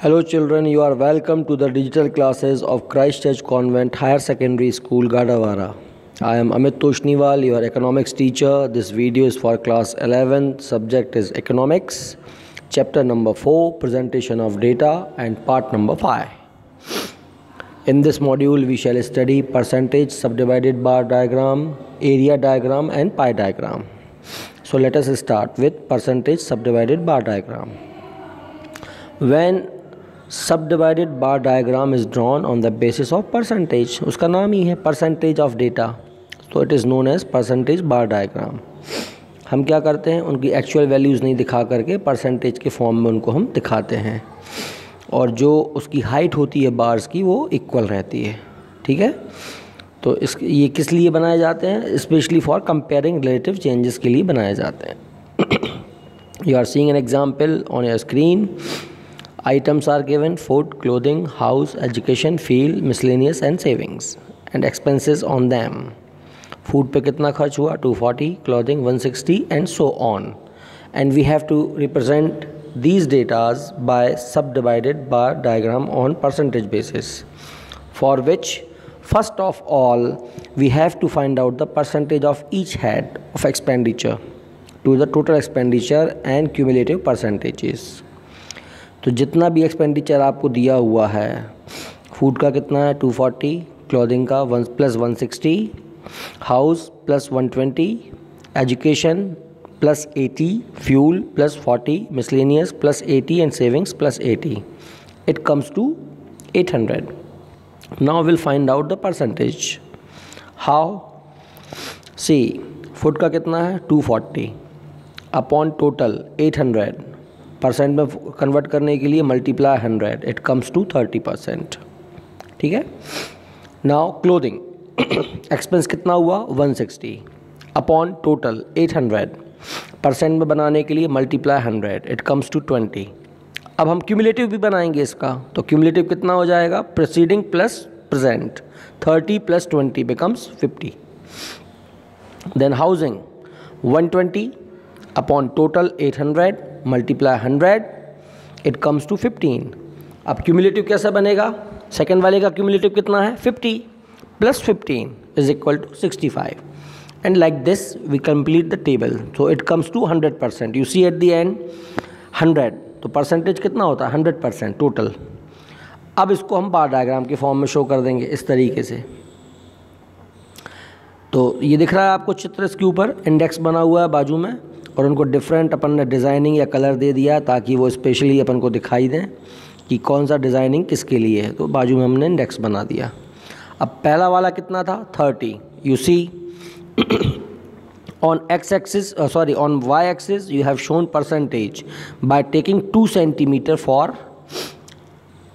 Hello children, you are welcome to the digital classes of Christ Church Convent Higher Secondary School, Gadawara. I am Amit Toshniwal, your economics teacher. This video is for class 11. Subject is economics. Chapter number 4, presentation of data, and part number 5. In this module, we shall study percentage, subdivided bar diagram, area diagram, and pie diagram. So let us start with percentage subdivided bar diagram. When subdivided bar diagram is drawn on the basis of percentage, उसका नाम ही है percentage of data, so it is known as percentage bar diagram. हम क्या करते हैं, उनकी actual values नहीं दिखा करके परसेंटेज के फॉर्म में उनको हम दिखाते हैं, और जो उसकी हाइट होती है बार्स की वो इक्वल रहती है. ठीक है, तो ये किस लिए बनाए जाते हैं? Specially for comparing relative changes के लिए बनाए जाते हैं. You are seeing an example on your screen. Items are given: food, clothing, house, education, field, miscellaneous and savings, and expenses on them. Food पे कितना खर्च हुआ? 240, clothing 160 and so on. And we have to represent these datas by subdivided bar diagram on percentage basis, for which first of all we have to find out the percentage of each head of expenditure to the total expenditure and cumulative percentages. तो जितना भी expenditure आपको दिया हुआ है, food का कितना है 240, क्लॉथिंग का plus 160, house plus 120, education plus 80, fuel plus 40, miscellaneous plus 80 and savings plus 80. It comes to 800. Now will find out the percentage. How? See, food का कितना है 240 अपॉन टोटल 800. परसेंट में कन्वर्ट करने के लिए मल्टीप्लाई 100, इट कम्स टू 30%. ठीक है. Now clothing expense कितना हुआ 160 अपॉन टोटल 800. परसेंट में बनाने के लिए मल्टीप्लाई 100, इट कम्स टू 20. अब हम क्यूमुलेटिव भी बनाएंगे इसका, तो क्यूमुलेटिव कितना हो जाएगा? Preceding plus present, 30 plus 20 becomes 50. Then housing 120 upon total 800 multiply 100, it comes to 15. अब क्यूमुलेटिव कैसा बनेगा? सेकेंड वाले का क्यूमुलेटिव कितना है 50 plus 15 is equal to 65. And like this we complete the table. So it comes to 100%. You see at the end 100, तो percentage कितना होता है 100% टोटल. अब इसको हम बार डायग्राम के फॉर्म में शो कर देंगे इस तरीके से. तो ये दिख रहा है आपको चित्र, इसके ऊपर इंडेक्स बना हुआ है बाजू में, और उनको डिफरेंट अपन ने डिज़ाइनिंग या कलर दे दिया ताकि वो स्पेशली अपन को दिखाई दें कि कौन सा डिज़ाइनिंग किसके लिए है. तो बाजू में हमने इंडेक्स बना दिया. अब पहला वाला कितना था 30. You see on X axis on Y axis you have shown percentage by taking 2 centimetre for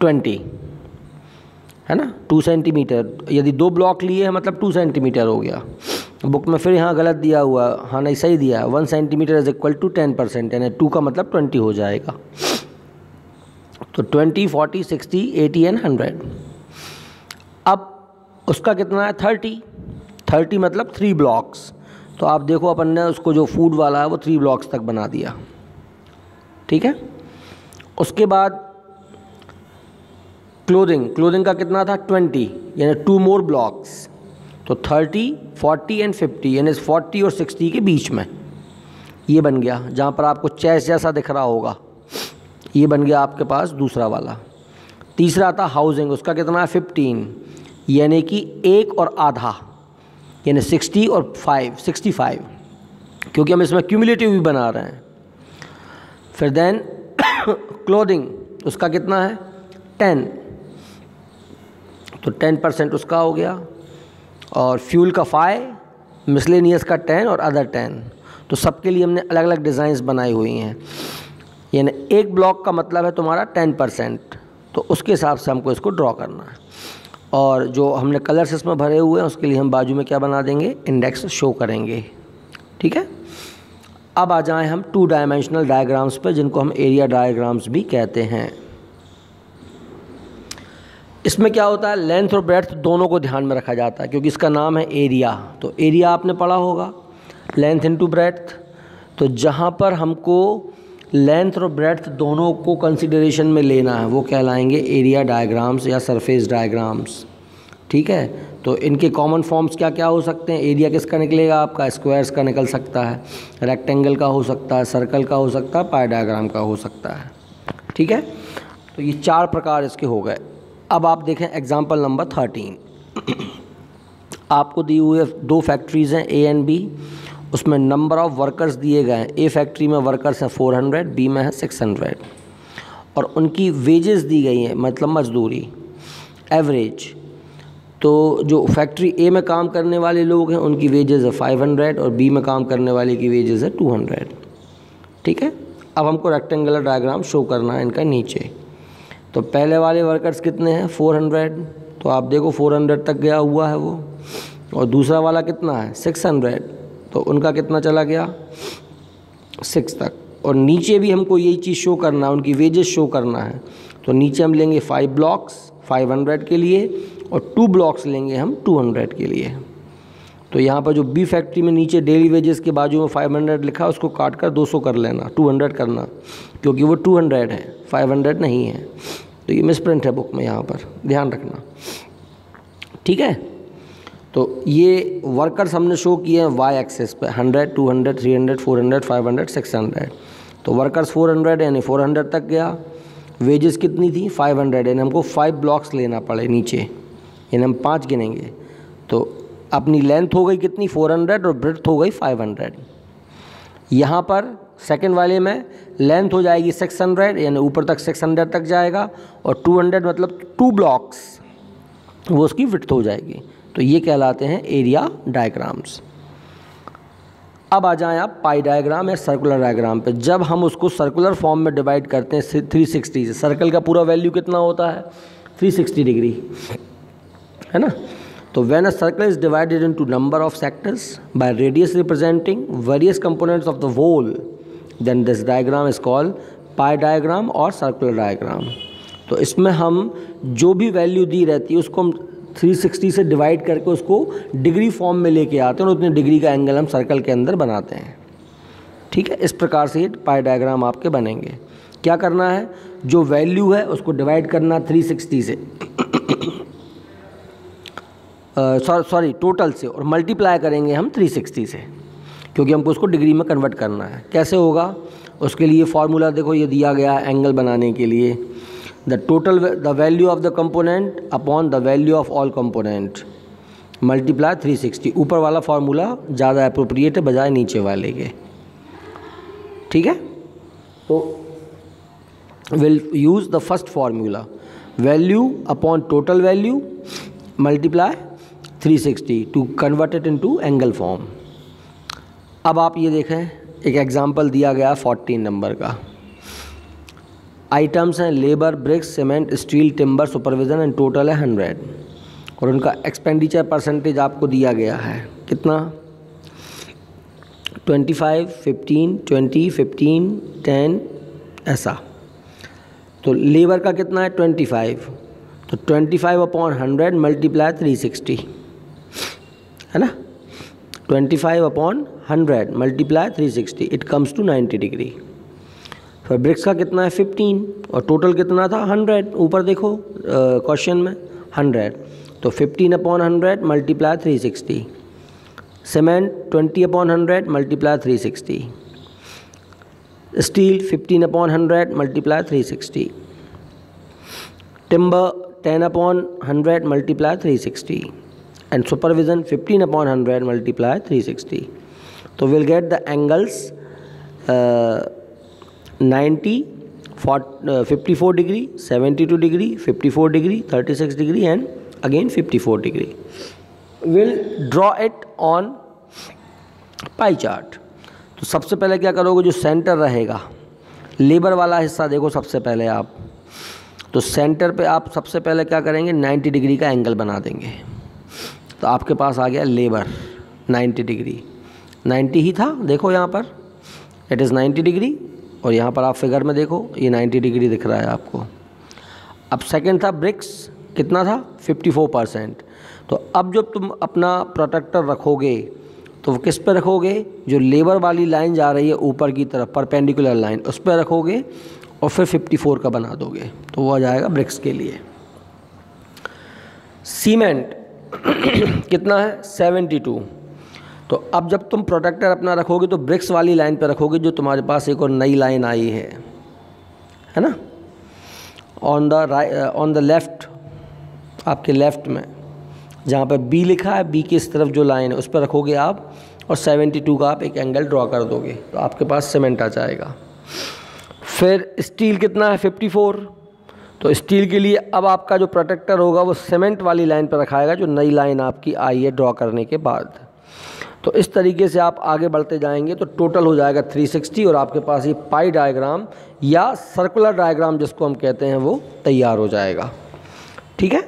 20, है ना. 2 सेंटीमीटर, यदि 2 ब्लॉक लिए हैं मतलब 2 सेंटीमीटर हो गया. बुक में फिर यहाँ गलत दिया हुआ, हाँ नहीं सही दिया है. 1 सेंटीमीटर इज इक्वल टू 10%, यानी 2 का मतलब 20 हो जाएगा. तो 20, 40, 60, 80 एंड 100. अब उसका कितना है 30 मतलब 3 ब्लॉक्स. तो आप देखो अपन ने उसको जो फूड वाला है वो 3 ब्लॉक्स तक बना दिया. ठीक है. उसके बाद क्लोथिंग का कितना था 20, यानी 2 मोर ब्लॉक्स. तो 30, 40 एंड 50, यानी 40 और 60 के बीच में ये बन गया, जहाँ पर आपको चेस जैसा दिख रहा होगा. ये बन गया आपके पास दूसरा वाला. तीसरा था हाउसिंग, उसका कितना है 15, यानी कि 1 और आधा, यानी 60 और 65, क्योंकि हम इसमें क्यूमुलेटिव भी बना रहे हैं. फिर देन क्लोथिंग, उसका कितना है 10, तो 10% उसका हो गया. और फ्यूल का 5, मिसलेनियस का 10 और अदर 10. तो सबके लिए हमने अलग अलग डिज़ाइंस बनाई हुई हैं. यानी एक ब्लॉक का मतलब है तुम्हारा 10%, तो उसके हिसाब से हमको इसको ड्रॉ करना है. और जो हमने कलर्स इसमें भरे हुए हैं उसके लिए हम बाजू में क्या बना देंगे, इंडेक्स शो करेंगे. ठीक है. अब आ जाएं हम 2 डायमेंशनल डायग्राम्स पे, जिनको हम एरिया डायग्राम्स भी कहते हैं. इसमें क्या होता है, लेंथ और ब्रेड्थ दोनों को ध्यान में रखा जाता है, क्योंकि इसका नाम है एरिया. तो एरिया आपने पढ़ा होगा लेंथ इनटू ब्रेड्थ. तो जहाँ पर हमको लेंथ और ब्रेड्थ दोनों को कंसिडरेशन में लेना है, वो कहलाएंगे एरिया डायग्राम्स या सरफेस डायग्राम्स। ठीक है, तो इनके कॉमन फॉर्म्स क्या क्या हो सकते हैं? एरिया किसका निकलेगा आपका? स्क्वायर्स का निकल सकता है, रेक्टेंगल का हो सकता है, सर्कल का हो सकता है, पाई डायग्राम का हो सकता है। ठीक है, तो ये 4 प्रकार इसके हो गए। अब आप देखें एग्जाम्पल नंबर 13। आपको दी हुई 2 फैक्ट्रीज़ हैं, ए एंड बी। उसमें नंबर ऑफ़ वर्कर्स दिए गए हैं। ए फैक्ट्री में वर्कर्स हैं 400, बी में है 600, और उनकी वेजेस दी गई हैं, मतलब मजदूरी एवरेज। तो जो फैक्ट्री ए में काम करने वाले लोग हैं उनकी वेजेस है 500 और बी में काम करने वाले की वेजेस है 200। ठीक है, अब हमको रेक्टेंगुलर डायग्राम शो करना है इनका नीचे। तो पहले वाले वर्कर्स कितने हैं? 400, तो आप देखो 400 तक गया हुआ है वो। और दूसरा वाला कितना है? 600, तो उनका कितना चला गया? 6 तक। और नीचे भी हमको यही चीज़ शो करना है, उनकी वेजेस शो करना है। तो नीचे हम लेंगे 5 ब्लॉक्स 500 के लिए और 2 ब्लॉक्स लेंगे हम 200 के लिए। तो यहाँ पर जो बी फैक्ट्री में नीचे डेली वेजेस के बाजू में 500 लिखा है, उसको काट कर 200 कर लेना, 200 करना, क्योंकि वो 200 है, 500 नहीं है। तो ये मिसप्रिंट है बुक में, यहाँ पर ध्यान रखना। ठीक है, तो ये वर्कर्स हमने शो किए हैं वाई एक्सेस पे, 100, 200, 300, 400, 500, 600। तो वर्कर्स 400 यानी 400 तक गया। वेजेस कितनी थी? 500, यानी हमको 5 ब्लॉक्स लेना पड़े नीचे, यानी हम 5 गिनेंगे। तो अपनी लेंथ हो गई कितनी? 400 और ब्रेड्थ हो गई 500। यहाँ पर सेकंड वाले में लेंथ हो जाएगी 600, यानी ऊपर तक 600 तक जाएगा, और 200 मतलब 2 ब्लॉक्स वो उसकी विड्थ हो जाएगी। तो ये कहलाते हैं एरिया डायग्राम्स। अब आ जाएं आप पाई डायग्राम या सर्कुलर डायग्राम पे। जब हम उसको सर्कुलर फॉर्म में डिवाइड करते हैं 360 से, सर्कल का पूरा वैल्यू कितना होता है? 360 डिग्री, है ना। तो when a circle is divided into number of sectors by radius representing various components of the whole, then this diagram is called pie diagram और सर्कुलर डायग्राम। तो इसमें हम जो भी वैल्यू दी रहती है उसको हम 360 से डिवाइड करके उसको डिग्री फॉर्म में लेके आते हैं और उतने डिग्री का एंगल हम सर्कल के अंदर बनाते हैं। ठीक है, इस प्रकार से ये पाई डायग्राम आपके बनेंगे। क्या करना है? जो वैल्यू है उसको डिवाइड करना 360 से सॉरी टोटल से, और मल्टीप्लाई करेंगे हम 360 से, क्योंकि हमको उसको डिग्री में कन्वर्ट करना है। कैसे होगा? उसके लिए फॉर्मूला देखो, ये दिया गया है एंगल बनाने के लिए। the value of the component upon the value of all component multiply 360। ऊपर वाला फार्मूला ज़्यादा अप्रोप्रिएट है बजाय नीचे वाले के। ठीक है, तो will use the first formula, value upon total value multiply 360 to convert it into angle form. अब आप ये देखें, एक एग्जांपल दिया गया 14 नंबर का। आइटम्स हैं labour, bricks, cement, steel, timber, supervision and total है 100, और उनका एक्सपेंडिचर परसेंटेज आपको दिया गया है कितना? 25, 15, 20, 15, 10 ऐसा। तो लेबर का कितना है? 25, तो 25 अपॉन 100 मल्टीप्लाई 360, है ना। 25 upon 100 multiply 360, it comes to 90 degree. फिर ब्रिक्स का कितना है? 15, और टोटल कितना था? 100। ऊपर देखो क्वेश्चन में 100, तो 15 upon 100 multiply 360। Cement 20 upon 100 multiply 360। Steel 15 upon 100 multiply 360। Timber 10 upon 100 multiply 360, and supervision 15 upon 100 multiply 360। तो will get the angles 90, 54 degree, 72 degree, 54 degree, 36 degree and again 54 degree. Will draw it on pie chart. तो सबसे पहले क्या करोगे? जो centre रहेगा, labour वाला हिस्सा देखो सबसे पहले आप, तो सेंटर पे आप सबसे पहले क्या करेंगे? 90 डिग्री का एंगल बना देंगे। तो आपके पास आ गया लेबर 90 डिग्री, 90 ही था, देखो यहाँ पर इट इज़ 90 डिग्री, और यहाँ पर आप फिगर में देखो ये 90 डिग्री दिख रहा है आपको। अब सेकंड था ब्रिक्स, कितना था? 54%। तो अब जब तुम अपना प्रोटेक्टर रखोगे तो वो किस पे रखोगे, जो लेबर वाली लाइन जा रही है ऊपर की तरफ परपेंडिकुलर लाइन, उस पर रखोगे और फिर 54 का बना दोगे, तो वो आ जाएगा ब्रिक्स के लिए। सीमेंट कितना है 72। तो अब जब तुम प्रोटेक्टर अपना रखोगे तो ब्रिक्स वाली लाइन पर रखोगे, जो तुम्हारे पास एक और नई लाइन आई है ना, ऑन द लेफ्ट, आपके लेफ्ट में जहाँ पर बी लिखा है, बी की इस तरफ जो लाइन है उस पर रखोगे आप, और 72 का आप एक एंगल ड्रॉ कर दोगे, तो आपके पास सीमेंट आ जाएगा। फिर स्टील कितना है 54। तो स्टील के लिए अब आपका जो प्रोटेक्टर होगा वो सीमेंट वाली लाइन पर रखाएगा, जो नई लाइन आपकी आई है ड्रॉ करने के बाद। तो इस तरीके से आप आगे बढ़ते जाएंगे तो टोटल हो जाएगा 360, और आपके पास ये पाई डायग्राम या सर्कुलर डायग्राम जिसको हम कहते हैं वो तैयार हो जाएगा। ठीक है।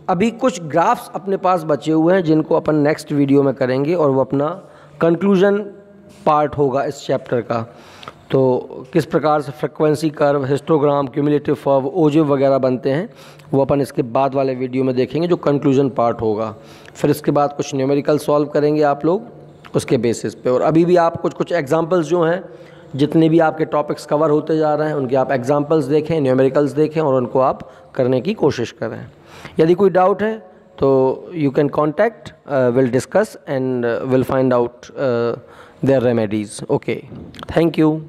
अभी कुछ ग्राफ्स अपने पास बचे हुए हैं जिनको अपन नेक्स्ट वीडियो में करेंगे, और वो अपना कंक्लूजन पार्ट होगा इस चैप्टर का। तो किस प्रकार से frequency curve, histogram, cumulative curve, ogive वगैरह बनते हैं, वो अपन इसके बाद वाले वीडियो में देखेंगे, जो कंक्लूजन पार्ट होगा। फिर इसके बाद कुछ न्यूमेरिकल सॉल्व करेंगे आप लोग उसके बेसिस पे। और अभी भी आप कुछ एग्जांपल्स जो हैं, जितने भी आपके टॉपिक्स कवर होते जा रहे हैं उनके आप एग्जांपल्स देखें, न्यूमेरिकल्स देखें, और उनको आप करने की कोशिश करें। यदि कोई डाउट है तो you can contact, will discuss and will find out their remedies. Okay, thank you.